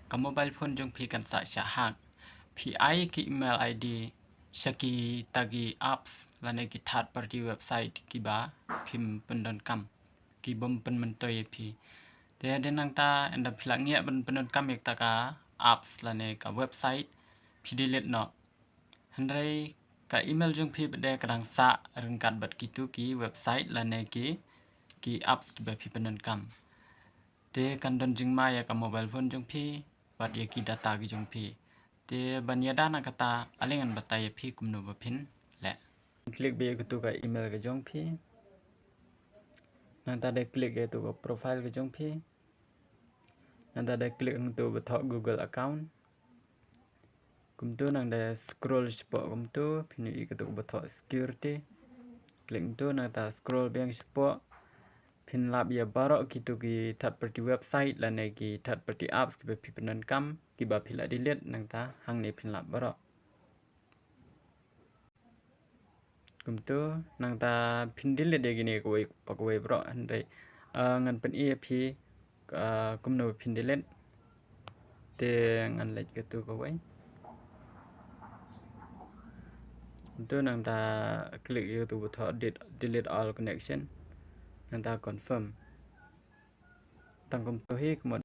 กับ mobile phone จงพีกันสะชะหัก PI กิ email ID ชะกีตากี apps และในกิทัด party website กิบาพิมพ์เป็นดนกำกิบมเป็นมันตัวพีแต่เดนังตาอันดับหลังเงี้ยเป็นดนกำอีกตากา apps และในกับ website พีดีเล็ดเนาะฮันไรกับอีเมลจงพีเป็นได้กระดังสะเรื่องการบัดกิตุกี website และในกี apps กิบาพิเป็นดนกำแต่กันดนจึงมาอยากกับ mobile phone จงพีบัดยากี data กิจงพีแต่บัญญัตินักตาอะไรงันบัตายพีกุมโนบพินแหละคลิกไปก็ตัวกับอีเมลกิจงพีนั่นตาได้คลิกตัวกับโปรไฟล์กิจงพีนั่นตาได้คลิกตัวบัตร Google account กุมตัวนั่งได้ scroll เฉพาะกุมตัวพินิจก็ตัวบัตร security คลิกตัวนั่งตา scroll ไปยังเฉพาะพินลับยาบารอกกิตุกีทัดปฏิเว็บไซต์และในกีทัดปฏิ apps กิบพิพนันกัมกิบพิลาดิเลตนังตาหังในพินลับบารอกกุมตัวนังตาพินดิเลตเดกินีกวยปกวยบารอกอันใดเงินเป็น EAP กุมโนพินดิเลตเตงันเล็กกตัวกวยกุมตัวนังตาคลิกอยู่ตัวบัตร delete all connection นังตา confirm ตั้งกุมตัวให้หมด